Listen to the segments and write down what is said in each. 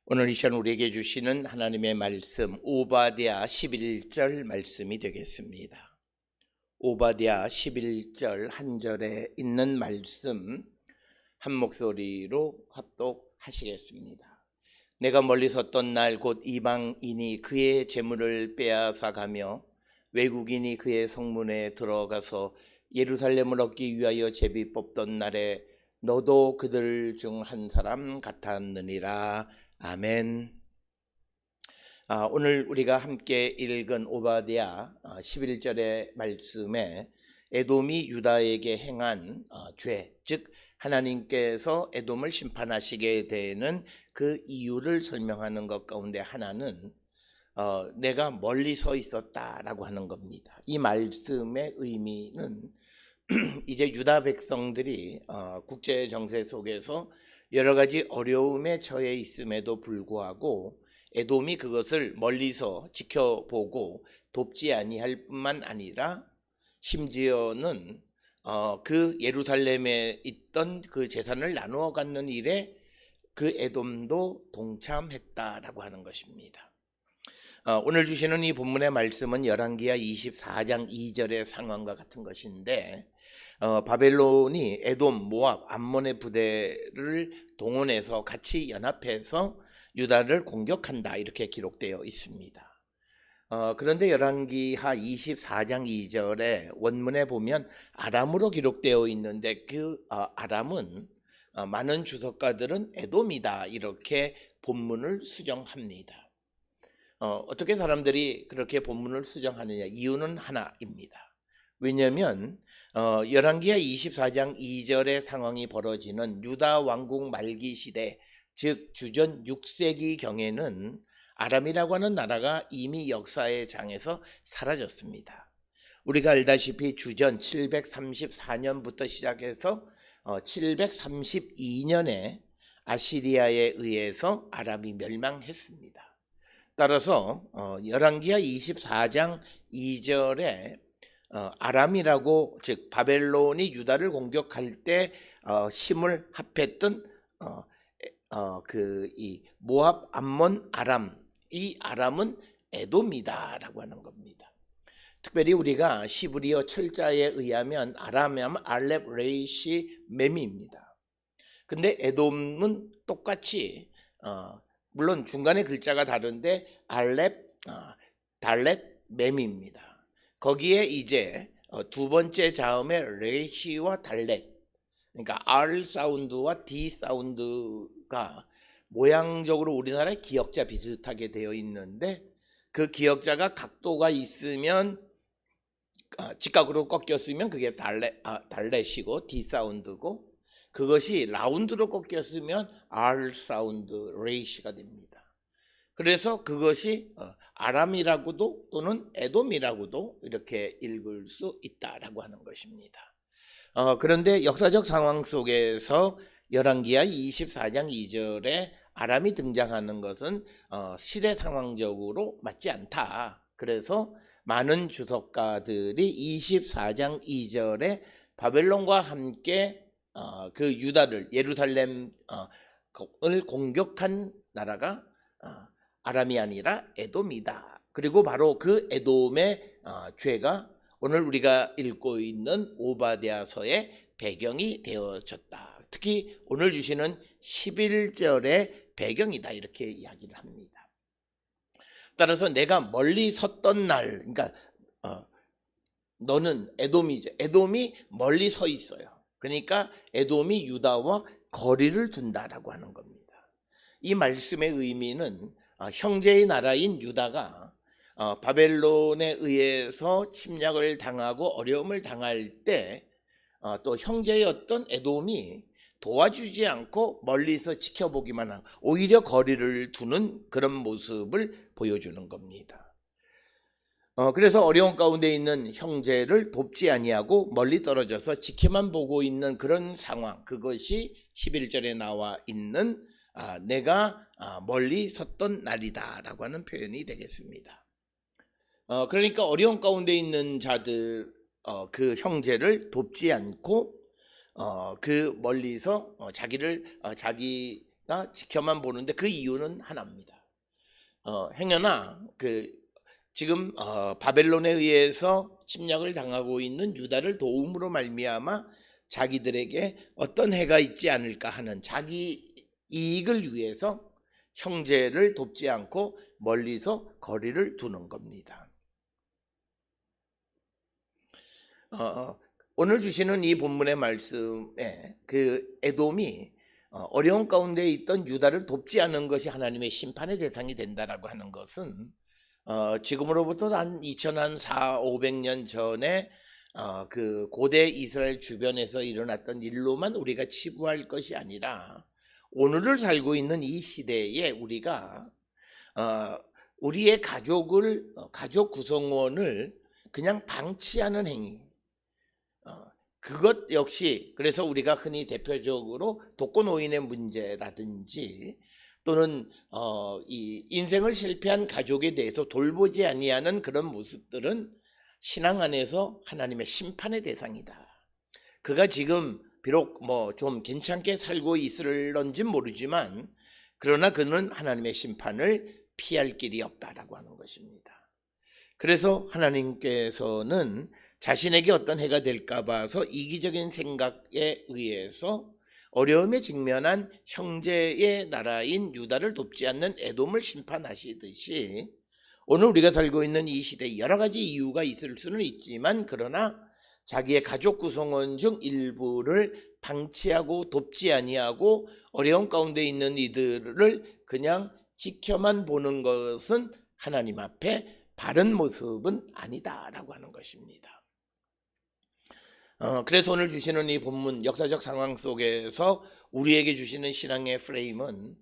오늘 이 시간 우리에게 주시는 하나님의 말씀 오바댜 11절 말씀이 되겠습니다. 오바댜 11절 한 절에 있는 말씀 한 목소리로 합독하시겠습니다. 내가 멀리 섰던 날 곧 이방인이 그의 재물을 빼앗아 가며 외국인이 그의 성문에 들어가서 예루살렘을 얻기 위하여 제비 뽑던 날에 너도 그들 중 한 사람 같았느니라. 아멘. 오늘 우리가 함께 읽은 오바댜 11절의 말씀에 에돔이 유다에게 행한 죄, 즉 하나님께서 에돔을 심판하시게 되는 그 이유를 설명하는 것 가운데 하나는 내가 멀리 서 있었다라고 하는 겁니다. 이 말씀의 의미는 이제 유다 백성들이 국제 정세 속에서 여러 가지 어려움에 처해 있음에도 불구하고 에돔이 그것을 멀리서 지켜보고 돕지 아니할 뿐만 아니라 심지어는 그 예루살렘에 있던 그 재산을 나누어 갖는 일에 그 에돔도 동참했다라고 하는 것입니다. 오늘 주시는 이 본문의 말씀은 열왕기하 24장 2절의 상황과 같은 것인데 바벨론이 에돔, 모압, 암몬의 부대를 동원해서 같이 연합해서 유다를 공격한다 이렇게 기록되어 있습니다. 그런데 열왕기하 24장 2절에 원문에 보면 아람으로 기록되어 있는데 그 아람은 많은 주석가들은 에돔이다 이렇게 본문을 수정합니다. 어떻게 사람들이 그렇게 본문을 수정하느냐? 이유는 하나입니다. 왜냐하면 열왕기하 24장 2절의 상황이 벌어지는 유다 왕국 말기 시대, 즉 주전 6세기 경에는 아람이라고 하는 나라가 이미 역사의 장에서 사라졌습니다. 우리가 알다시피 주전 734년부터 시작해서 732년에 아시리아에 의해서 아람이 멸망했습니다. 따라서 열왕기하 24장 2절에 아람이라고, 즉 바벨론이 유다를 공격할 때 힘을 합했던 이 모압, 암몬, 아람, 이 아람은 에돔이다라고 하는 겁니다. 특별히 우리가 시브리어 철자에 의하면 아람하면 알렙, 레이시, mem입니다. 근데 에돔은 똑같이 물론 중간에 글자가 다른데 알렙, 달렛, mem입니다. 거기에 이제 두 번째 자음에 레시와 달렛, 그러니까 R 사운드와 D 사운드가 모양적으로 우리나라의 기역자 비슷하게 되어 있는데 그 기역자가 각도가 있으면 직각으로 꺾였으면 그게 달렛이고 D 사운드고, 그것이 라운드로 꺾였으면 R 사운드, 레이시가 됩니다. 그래서 그것이 아람이라고도 또는 에돔이라고도 이렇게 읽을 수 있다라고 하는 것입니다. 그런데 역사적 상황 속에서 열왕기하 24장 2절에 아람이 등장하는 것은 시대 상황적으로 맞지 않다. 그래서 많은 주석가들이 24장 2절에 바벨론과 함께 그 유다를, 예루살렘을 공격한 나라가 아람이 아니라 에돔이다. 그리고 바로 그 에돔의 죄가 오늘 우리가 읽고 있는 오바댜서의 배경이 되어졌다. 특히 오늘 주시는 11절의 배경이다 이렇게 이야기를 합니다. 따라서 내가 멀리 섰던 날, 그러니까 너는 에돔이죠. 에돔이 멀리 서 있어요. 그러니까 에돔이 유다와 거리를 둔다라고 하는 겁니다. 이 말씀의 의미는 형제의 나라인 유다가 바벨론에 의해서 침략을 당하고 어려움을 당할 때 또 형제였던 에돔이 도와주지 않고 멀리서 지켜보기만 하고 오히려 거리를 두는 그런 모습을 보여주는 겁니다. 그래서 어려운 가운데 있는 형제를 돕지 아니하고 멀리 떨어져서 지켜만 보고 있는 그런 상황, 그것이 11절에 나와 있는 내가 멀리 섰던 날이다 라고 하는 표현이 되겠습니다. 그러니까 어려운 가운데 있는 자들, 그 형제를 돕지 않고 그 멀리서 자기 지켜만 보는데 그 이유는 하나입니다. 행여나 지금 바벨론에 의해서 침략을 당하고 있는 유다를 도움으로 말미암아 자기들에게 어떤 해가 있지 않을까 하는 자기 이익을 위해서 형제를 돕지 않고 멀리서 거리를 두는 겁니다. 오늘 주시는 이 본문의 말씀에 에돔이 어려운 가운데 있던 유다를 돕지 않은 것이 하나님의 심판의 대상이 된다라고 하는 것은 지금으로부터 한 500년 전에 그 고대 이스라엘 주변에서 일어났던 일로만 우리가 치부할 것이 아니라 오늘을 살고 있는 이 시대에 우리가 우리의 가족 구성원을 그냥 방치하는 행위, 그것 역시 그래서 우리가 흔히 대표적으로 독거노인의 문제라든지 또는 이 인생을 실패한 가족에 대해서 돌보지 아니하는 그런 모습들은 신앙 안에서 하나님의 심판의 대상이다. 그가 지금 비록 좀 괜찮게 살고 있을런지 모르지만 그러나 그는 하나님의 심판을 피할 길이 없다라고 하는 것입니다. 그래서 하나님께서는 자신에게 어떤 해가 될까 봐서 이기적인 생각에 의해서 어려움에 직면한 형제의 나라인 유다를 돕지 않는 에돔을 심판하시듯이 오늘 우리가 살고 있는 이 시대에 여러 가지 이유가 있을 수는 있지만 그러나 자기의 가족 구성원 중 일부를 방치하고 돕지 아니하고 어려운 가운데 있는 이들을 그냥 지켜만 보는 것은 하나님 앞에 바른 모습은 아니다라고 하는 것입니다. 그래서 오늘 주시는 이 본문 역사적 상황 속에서 우리에게 주시는 신앙의 프레임은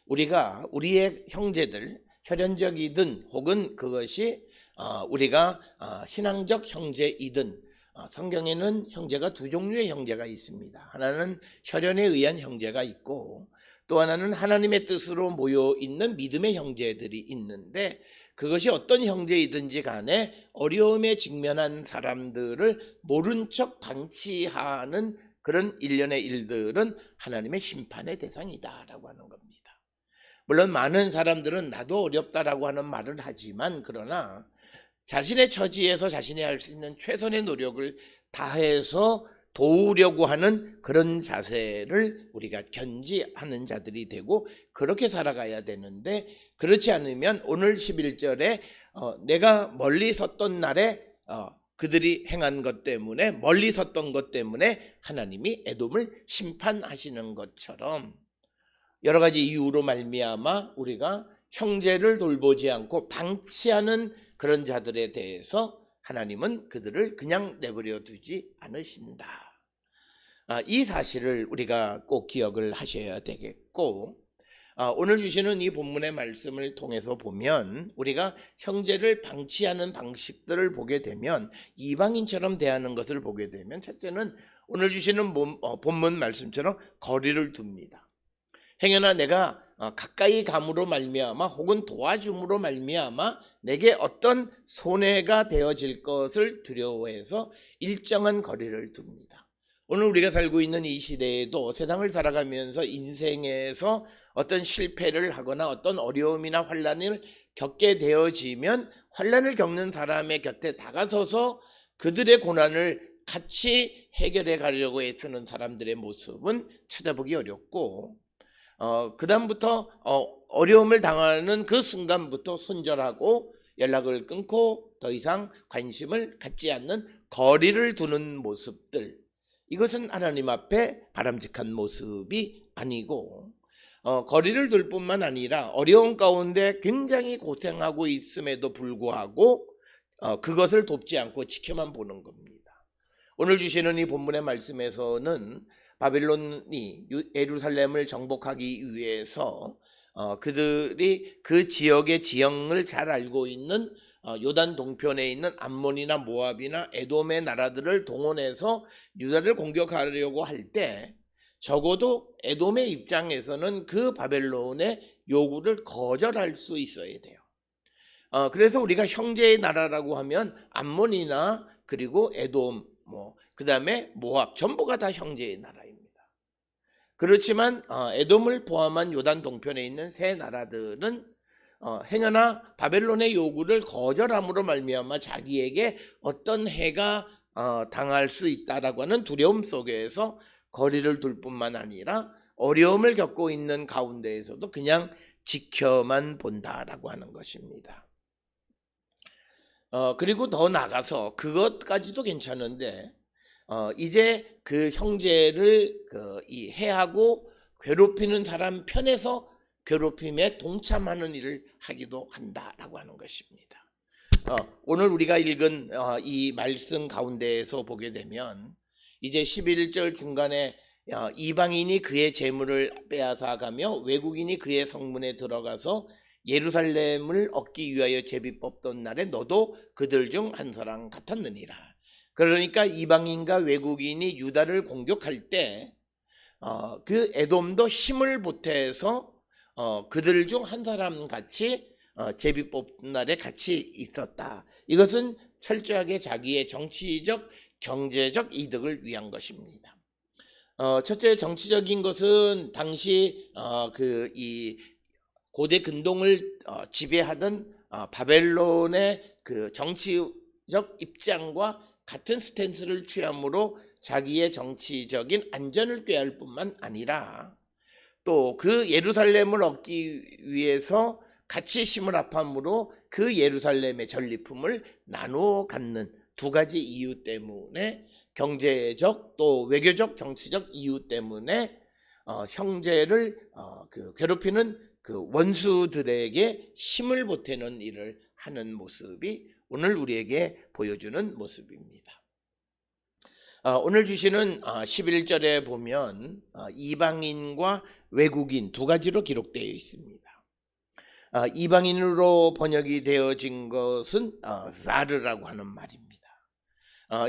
우리가 우리의 형제들 혈연적이든 혹은 그것이 우리가 신앙적 형제이든 성경에는 형제가 두 종류의 형제가 있습니다. 하나는 혈연에 의한 형제가 있고 또 하나는 하나님의 뜻으로 모여 있는 믿음의 형제들이 있는데 그것이 어떤 형제이든지 간에 어려움에 직면한 사람들을 모른 척 방치하는 그런 일련의 일들은 하나님의 심판의 대상이다라고 하는 겁니다. 물론 많은 사람들은 나도 어렵다라고 하는 말을 하지만 그러나 자신의 처지에서 자신이 할 수 있는 최선의 노력을 다해서 도우려고 하는 그런 자세를 우리가 견지하는 자들이 되고 그렇게 살아가야 되는데 그렇지 않으면 오늘 11절에 내가 멀리 섰던 날에 그들이 행한 것 때문에 멀리 섰던 것 때문에 하나님이 에돔을 심판하시는 것처럼 여러 가지 이유로 말미암아 우리가 형제를 돌보지 않고 방치하는 그런 자들에 대해서 하나님은 그들을 그냥 내버려 두지 않으신다. 이 사실을 우리가 꼭 기억을 하셔야 되겠고 오늘 주시는 이 본문의 말씀을 통해서 보면 우리가 형제를 방치하는 방식들을 보게 되면 이방인처럼 대하는 것을 보게 되면 첫째는 오늘 주시는 본문 말씀처럼 거리를 둡니다. 행여나 내가 가까이 감으로 말미암아 혹은 도와줌으로 말미암아 내게 어떤 손해가 되어질 것을 두려워해서 일정한 거리를 둡니다. 오늘 우리가 살고 있는 이 시대에도 세상을 살아가면서 인생에서 어떤 실패를 하거나 어떤 어려움이나 환난을 겪게 되어지면 환난을 겪는 사람의 곁에 다가서서 그들의 고난을 같이 해결해 가려고 애쓰는 사람들의 모습은 찾아보기 어렵고 그 다음부터 어려움을 당하는 그 순간부터 손절하고 연락을 끊고 더 이상 관심을 갖지 않는 거리를 두는 모습들, 이것은 하나님 앞에 바람직한 모습이 아니고 거리를 둘 뿐만 아니라 어려운 가운데 굉장히 고생하고 있음에도 불구하고 그것을 돕지 않고 지켜만 보는 겁니다. 오늘 주시는 이 본문의 말씀에서는 바빌론이 예루살렘을 정복하기 위해서 그들이 그 지역의 지형을 잘 알고 있는 요단 동편에 있는 암몬이나 모압이나 에돔의 나라들을 동원해서 유다를 공격하려고 할 때 적어도 에돔의 입장에서는 그 바벨론의 요구를 거절할 수 있어야 돼요. 그래서 우리가 형제의 나라라고 하면 암몬이나 그리고 에돔 그 다음에 모압 전부가 다 형제의 나라입니다. 그렇지만 에돔을 포함한 요단 동편에 있는 세 나라들은 행여나 바벨론의 요구를 거절함으로 말미암아 자기에게 어떤 해가 당할 수 있다라고 하는 두려움 속에서 거리를 둘 뿐만 아니라 어려움을 겪고 있는 가운데에서도 그냥 지켜만 본다라고 하는 것입니다. 그리고 더 나가서 그것까지도 괜찮은데 이제 그 형제를 이 해하고 괴롭히는 사람 편에서 괴롭힘에 동참하는 일을 하기도 한다라고 하는 것입니다. 오늘 우리가 읽은 이 말씀 가운데에서 보게 되면 이제 11절 중간에 이방인이 그의 재물을 빼앗아가며 외국인이 그의 성문에 들어가서 예루살렘을 얻기 위하여 제비 뽑던 날에 너도 그들 중 한 사람 같았느니라. 그러니까 이방인과 외국인이 유다를 공격할 때 그 에돔도 힘을 보태서 그들 중 한 사람 같이 제비 뽑는 날에 같이 있었다. 이것은 철저하게 자기의 정치적, 경제적 이득을 위한 것입니다. 첫째 정치적인 것은 당시 이 고대 근동을 지배하던 바벨론의 그 정치적 입장과 같은 스탠스를 취함으로 자기의 정치적인 안전을 꾀할 뿐만 아니라 또 그 예루살렘을 얻기 위해서 같이 힘을 합함으로 그 예루살렘의 전리품을 나누어 갖는 두 가지 이유 때문에 경제적 또 외교적 정치적 이유 때문에 형제를 괴롭히는 그 원수들에게 힘을 보태는 일을 하는 모습이 오늘 우리에게 보여주는 모습입니다. 오늘 주시는 11절에 보면 이방인과 외국인 두 가지로 기록되어 있습니다. 이방인으로 번역이 되어진 것은 사르라고 하는 말입니다.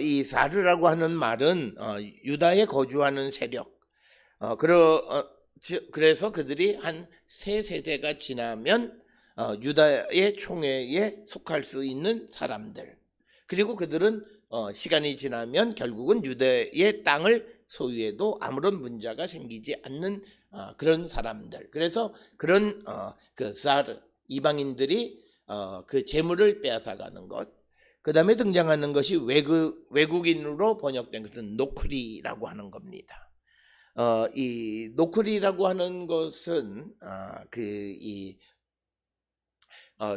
이 사르라고 하는 말은 유다에 거주하는 세력, 그래서 그들이 한 세 세대가 지나면 유다의 총회에 속할 수 있는 사람들, 그리고 그들은 시간이 지나면 결국은 유다의 땅을 소유해도 아무런 문제가 생기지 않는 그런 사람들. 그래서 그런 그 사르 이방인들이 그 재물을 빼앗아가는 것. 그 다음에 등장하는 것이 외국인으로 번역된 것은 노크리라고 하는 겁니다. 이 노크리라고 하는 것은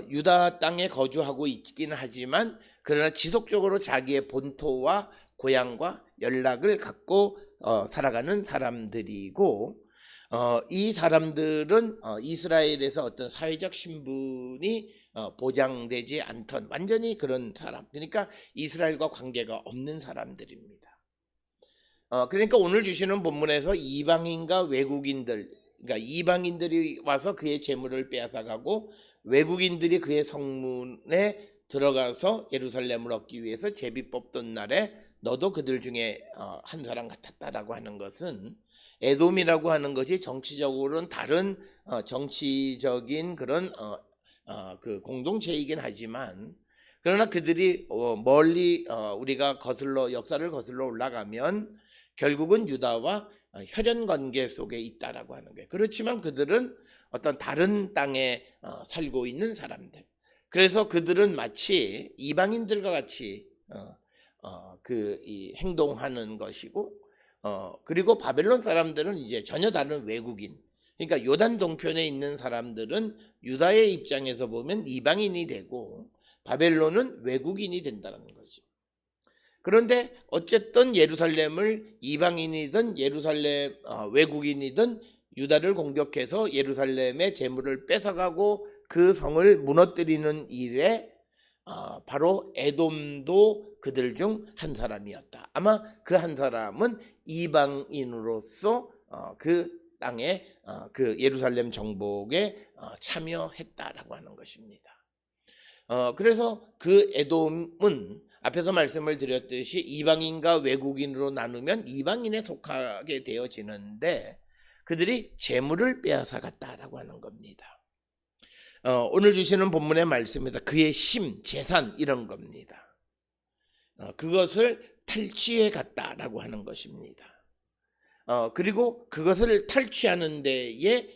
유다 땅에 거주하고 있긴 하지만 그러나 지속적으로 자기의 본토와 고향과 연락을 갖고 살아가는 사람들이고, 이 사람들은 이스라엘에서 어떤 사회적 신분이 보장되지 않던 완전히 그런 사람, 그러니까 이스라엘과 관계가 없는 사람들입니다. 그러니까 오늘 주시는 본문에서 이방인과 외국인들, 그러니까 이방인들이 와서 그의 재물을 빼앗아가고 외국인들이 그의 성문에 들어가서 예루살렘을 얻기 위해서 제비 뽑던 날에 너도 그들 중에 한 사람 같았다라고 하는 것은, 에돔이라고 하는 것이 정치적으로는 다른 정치적인 그런 그 공동체이긴 하지만, 그러나 그들이 멀리 우리가 역사를 거슬러 올라가면 결국은 유다와 혈연 관계 속에 있다라고 하는 거예요. 그렇지만 그들은 어떤 다른 땅에 살고 있는 사람들. 그래서 그들은 마치 이방인들과 같이 이 행동하는 것이고, 그리고 바벨론 사람들은 이제 전혀 다른 외국인. 그러니까 요단 동편에 있는 사람들은 유다의 입장에서 보면 이방인이 되고 바벨론은 외국인이 된다는 거죠. 그런데 어쨌든 예루살렘을 이방인이든 예루살렘 외국인이든 유다를 공격해서 예루살렘의 재물을 뺏어가고 그 성을 무너뜨리는 일에 바로 에돔도 그들 중 한 사람이었다. 아마 그 한 사람은 이방인으로서 그 땅에 그 예루살렘 정복에 참여했다라고 하는 것입니다. 그래서 그 에돔은 앞에서 말씀을 드렸듯이 이방인과 외국인으로 나누면 이방인에 속하게 되어지는데 그들이 재물을 빼앗아 갔다라고 하는 겁니다. 오늘 주시는 본문의 말씀입니다. 그의 심, 재산 이런 겁니다. 그것을 탈취해 갔다라고 하는 것입니다. 그리고 그것을 탈취하는 데에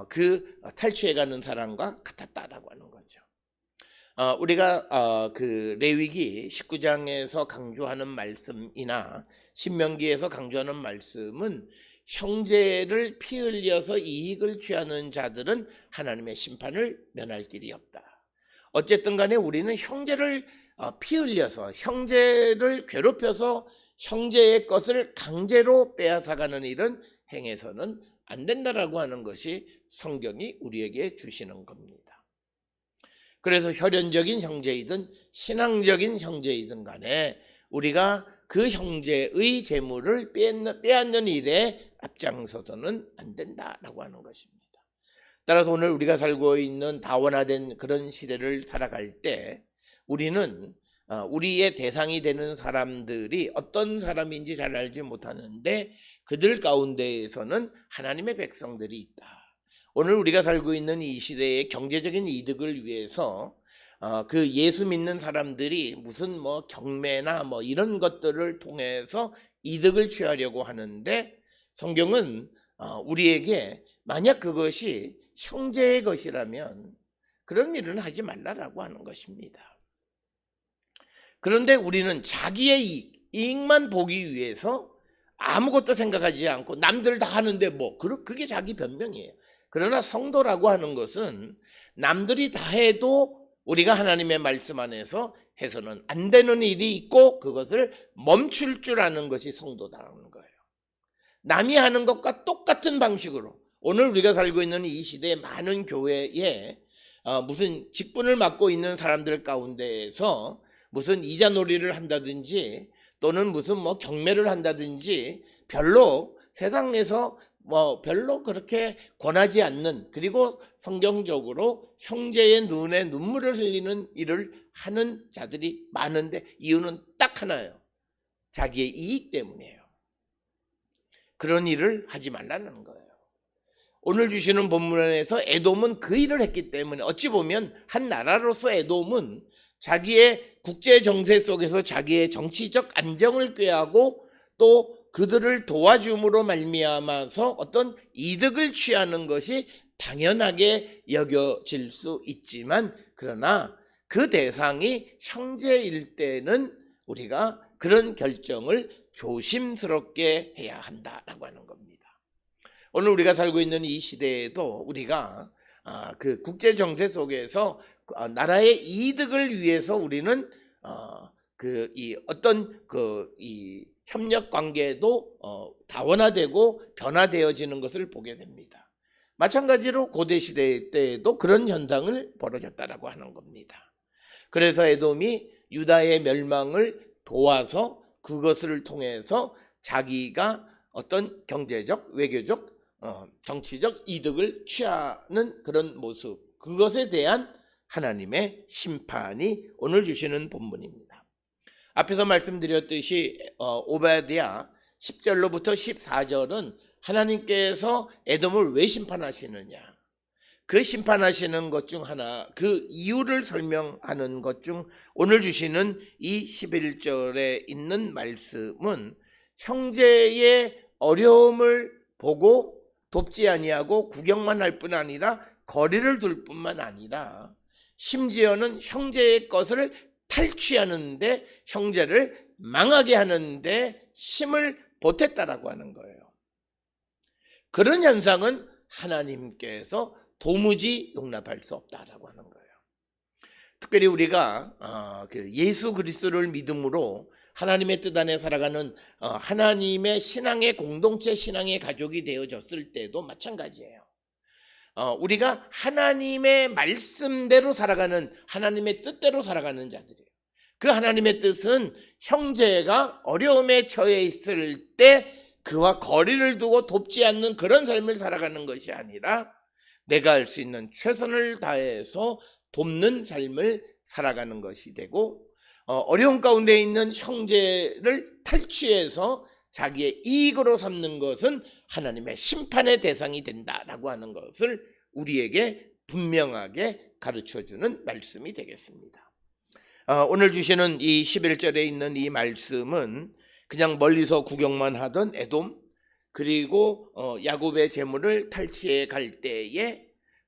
그 탈취해가는 사람과 같았다라고 하는 거죠. 우리가 그 레위기 19장에서 강조하는 말씀이나 신명기에서 강조하는 말씀은 형제를 피 흘려서 이익을 취하는 자들은 하나님의 심판을 면할 길이 없다. 어쨌든 간에 우리는 형제를 피 흘려서 형제를 괴롭혀서 형제의 것을 강제로 빼앗아가는 일은 행해서는 안 된다라고 하는 것이 성경이 우리에게 주시는 겁니다. 그래서 혈연적인 형제이든 신앙적인 형제이든 간에 우리가 그 형제의 재물을 빼앗는 일에 앞장서서는 안 된다라고 하는 것입니다. 따라서 오늘 우리가 살고 있는 다원화된 그런 시대를 살아갈 때 우리는 우리의 대상이 되는 사람들이 어떤 사람인지 잘 알지 못하는데 그들 가운데에서는 하나님의 백성들이 있다. 오늘 우리가 살고 있는 이 시대의 경제적인 이득을 위해서 그 예수 믿는 사람들이 무슨 뭐 경매나 뭐 이런 것들을 통해서 이득을 취하려고 하는데 성경은 우리에게 만약 그것이 형제의 것이라면 그런 일은 하지 말라라고 하는 것입니다. 그런데 우리는 자기의 이익만 보기 위해서 아무것도 생각하지 않고 남들 다 하는데 뭐 그게 자기 변명이에요. 그러나 성도라고 하는 것은 남들이 다 해도 우리가 하나님의 말씀 안에서 해서는 안 되는 일이 있고 그것을 멈출 줄 아는 것이 성도다라는 거예요. 남이 하는 것과 똑같은 방식으로 오늘 우리가 살고 있는 이 시대의 많은 교회에 무슨 직분을 맡고 있는 사람들 가운데에서 무슨 이자놀이를 한다든지 또는 무슨 뭐 경매를 한다든지 별로 세상에서 뭐 별로 그렇게 권하지 않는 그리고 성경적으로 형제의 눈에 눈물을 흘리는 일을 하는 자들이 많은데 이유는 딱 하나예요. 자기의 이익 때문이에요. 그런 일을 하지 말라는 거예요. 오늘 주시는 본문에서 에돔은 그 일을 했기 때문에 어찌 보면 한 나라로서 에돔은 자기의 국제 정세 속에서 자기의 정치적 안정을 꾀하고 또 그들을 도와줌으로 말미암아서 어떤 이득을 취하는 것이 당연하게 여겨질 수 있지만 그러나 그 대상이 형제일 때는 우리가 그런 결정을 조심스럽게 해야 한다라고 하는 겁니다. 오늘 우리가 살고 있는 이 시대에도 우리가 그 국제 정세 속에서 나라의 이득을 위해서 우리는 어떤 이 협력 관계도 다원화되고 변화되어지는 것을 보게 됩니다. 마찬가지로 고대 시대 때에도 그런 현상을 벌어졌다라고 하는 겁니다. 그래서 에돔이 유다의 멸망을 도와서 그것을 통해서 자기가 어떤 경제적, 외교적, 정치적 이득을 취하는 그런 모습, 그것에 대한 하나님의 심판이 오늘 주시는 본문입니다. 앞에서 말씀드렸듯이 오바댜 10절로부터 14절은 하나님께서 에돔을 왜 심판하시느냐, 그 심판하시는 것 중 하나, 그 이유를 설명하는 것 중 오늘 주시는 이 11절에 있는 말씀은 형제의 어려움을 보고 돕지 아니하고 구경만 할 뿐 아니라 거리를 둘 뿐만 아니라 심지어는 형제의 것을 탈취하는데 형제를 망하게 하는데 힘을 보탰다라고 하는 거예요. 그런 현상은 하나님께서 도무지 용납할 수 없다라고 하는 거예요. 특별히 우리가 예수 그리스도를 믿음으로 하나님의 뜻 안에 살아가는 하나님의 신앙의 공동체, 신앙의 가족이 되어졌을 때도 마찬가지예요. 우리가 하나님의 말씀대로 살아가는, 하나님의 뜻대로 살아가는 자들이에요. 그 하나님의 뜻은 형제가 어려움에 처해 있을 때 그와 거리를 두고 돕지 않는 그런 삶을 살아가는 것이 아니라 내가 할 수 있는 최선을 다해서 돕는 삶을 살아가는 것이 되고, 어려움 가운데 있는 형제를 탈취해서 자기의 이익으로 삼는 것은 하나님의 심판의 대상이 된다라고 하는 것을 우리에게 분명하게 가르쳐주는 말씀이 되겠습니다. 오늘 주시는 이 11절에 있는 이 말씀은 그냥 멀리서 구경만 하던 에돔, 그리고 야곱의 재물을 탈취해 갈 때에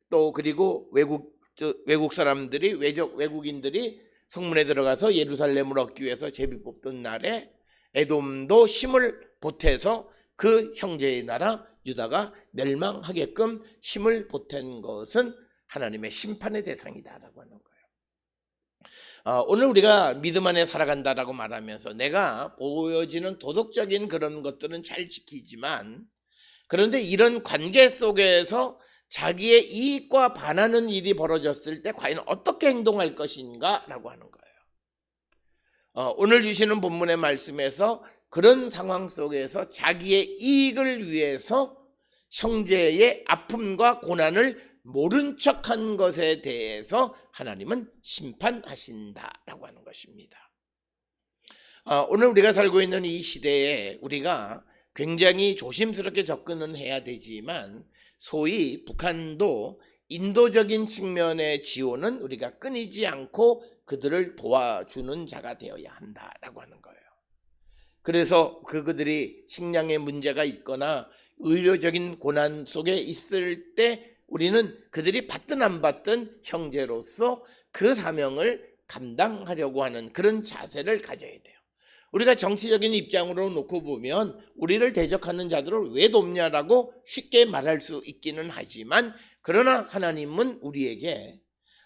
또 그리고 외국 사람들이 외국인들이 성문에 들어가서 예루살렘을 얻기 위해서 제비 뽑던 날에 에돔도 힘을 보태서 그 형제의 나라 유다가 멸망하게끔 힘을 보탠 것은 하나님의 심판의 대상이다라고 하는 거예요. 오늘 우리가 믿음 안에 살아간다라고 말하면서 내가 보여지는 도덕적인 그런 것들은 잘 지키지만, 그런데 이런 관계 속에서 자기의 이익과 반하는 일이 벌어졌을 때 과연 어떻게 행동할 것인가 라고 하는 거예요. 오늘 주시는 본문의 말씀에서 그런 상황 속에서 자기의 이익을 위해서 형제의 아픔과 고난을 모른 척한 것에 대해서 하나님은 심판하신다라고 하는 것입니다. 오늘 우리가 살고 있는 이 시대에 우리가 굉장히 조심스럽게 접근은 해야 되지만, 소위 북한도 인도적인 측면의 지원은 우리가 끊이지 않고 그들을 도와주는 자가 되어야 한다라고 하는 거예요. 그래서 그들이 식량에 문제가 있거나 의료적인 고난 속에 있을 때 우리는 그들이 받든 안 받든 형제로서 그 사명을 감당하려고 하는 그런 자세를 가져야 돼요. 우리가 정치적인 입장으로 놓고 보면 우리를 대적하는 자들을 왜 돕냐라고 쉽게 말할 수 있기는 하지만, 그러나 하나님은 우리에게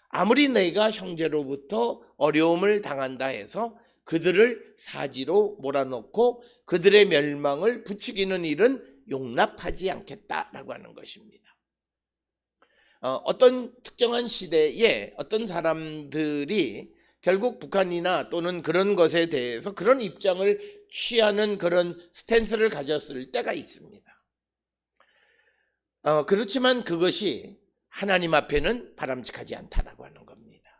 아무리 내가 형제로부터 어려움을 당한다 해서 그들을 사지로 몰아넣고 그들의 멸망을 부추기는 일은 용납하지 않겠다라고 하는 것입니다. 어떤 특정한 시대에 어떤 사람들이 결국 북한이나 또는 그런 것에 대해서 그런 입장을 취하는 그런 스탠스를 가졌을 때가 있습니다. 그렇지만 그것이 하나님 앞에는 바람직하지 않다라고 하는 겁니다.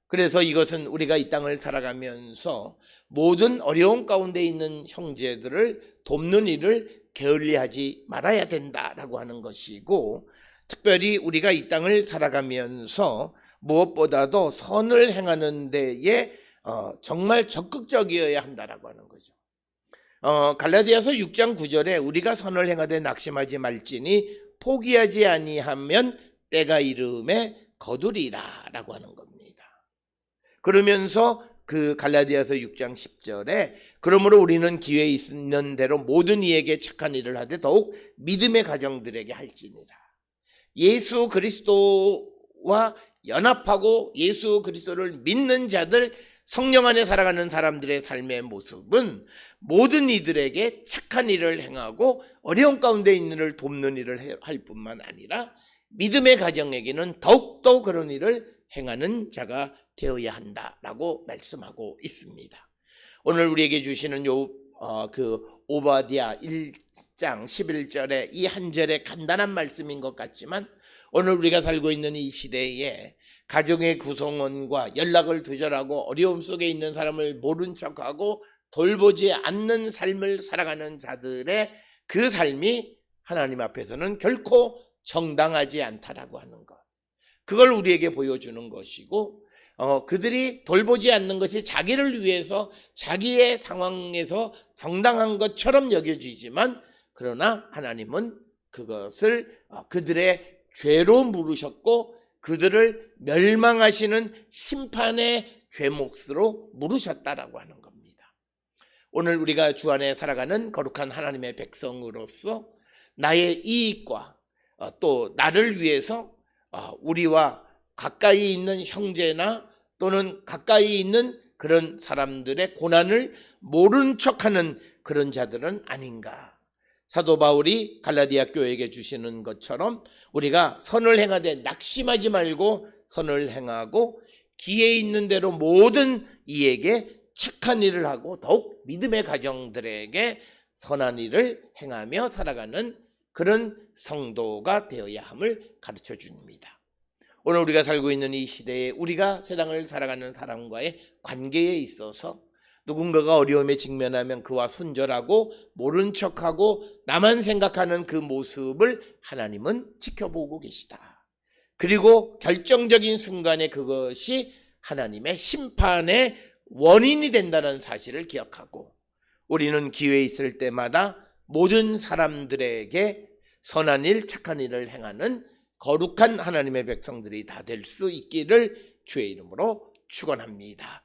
그래서 이것은 우리가 이 땅을 살아가면서 모든 어려움 가운데 있는 형제들을 돕는 일을 게을리하지 말아야 된다라고 하는 것이고, 특별히 우리가 이 땅을 살아가면서 무엇보다도 선을 행하는 데에 정말 적극적이어야 한다라고 하는 거죠. 갈라디아서 6장 9절에 우리가 선을 행하되 낙심하지 말지니 포기하지 아니하면 때가 이르매 거두리라 라고 하는 겁니다. 그러면서 그 갈라디아서 6장 10절에 그러므로 우리는 기회 있는 대로 모든 이에게 착한 일을 하되 더욱 믿음의 가정들에게 할지니라. 예수 그리스도와 연합하고 예수 그리스도를 믿는 자들, 성령 안에 살아가는 사람들의 삶의 모습은 모든 이들에게 착한 일을 행하고 어려운 가운데 있는 이를 돕는 일을 할 뿐만 아니라 믿음의 가정에게는 더욱더 그런 일을 행하는 자가 되어야 한다라고 말씀하고 있습니다. 오늘 우리에게 주시는 그 오바댜 1장 11절의 이 한 절의 간단한 말씀인 것 같지만, 오늘 우리가 살고 있는 이 시대에 가정의 구성원과 연락을 두절하고 어려움 속에 있는 사람을 모른 척하고 돌보지 않는 삶을 살아가는 자들의 그 삶이 하나님 앞에서는 결코 정당하지 않다라고 하는 것, 그걸 우리에게 보여주는 것이고, 그들이 돌보지 않는 것이 자기를 위해서 자기의 상황에서 정당한 것처럼 여겨지지만, 그러나 하나님은 그것을 그들의 죄로 물으셨고 그들을 멸망하시는 심판의 죄몫으로 물으셨다라고 하는 겁니다. 오늘 우리가 주 안에 살아가는 거룩한 하나님의 백성으로서 나의 이익과 또 나를 위해서 우리와 가까이 있는 형제나 또는 가까이 있는 그런 사람들의 고난을 모른 척하는 그런 자들은 아닌가. 사도 바울이 갈라디아 교회에게 주시는 것처럼 우리가 선을 행하되 낙심하지 말고 선을 행하고 기회 있는 대로 모든 이에게 착한 일을 하고 더욱 믿음의 가정들에게 선한 일을 행하며 살아가는 그런 성도가 되어야 함을 가르쳐 줍니다. 오늘 우리가 살고 있는 이 시대에 우리가 세상을 살아가는 사람과의 관계에 있어서 누군가가 어려움에 직면하면 그와 손절하고 모른 척하고 나만 생각하는 그 모습을 하나님은 지켜보고 계시다. 그리고 결정적인 순간에 그것이 하나님의 심판의 원인이 된다는 사실을 기억하고 우리는 기회 있을 때마다 모든 사람들에게 선한 일, 착한 일을 행하는 거룩한 하나님의 백성들이 다 될 수 있기를 주의 이름으로 축원합니다.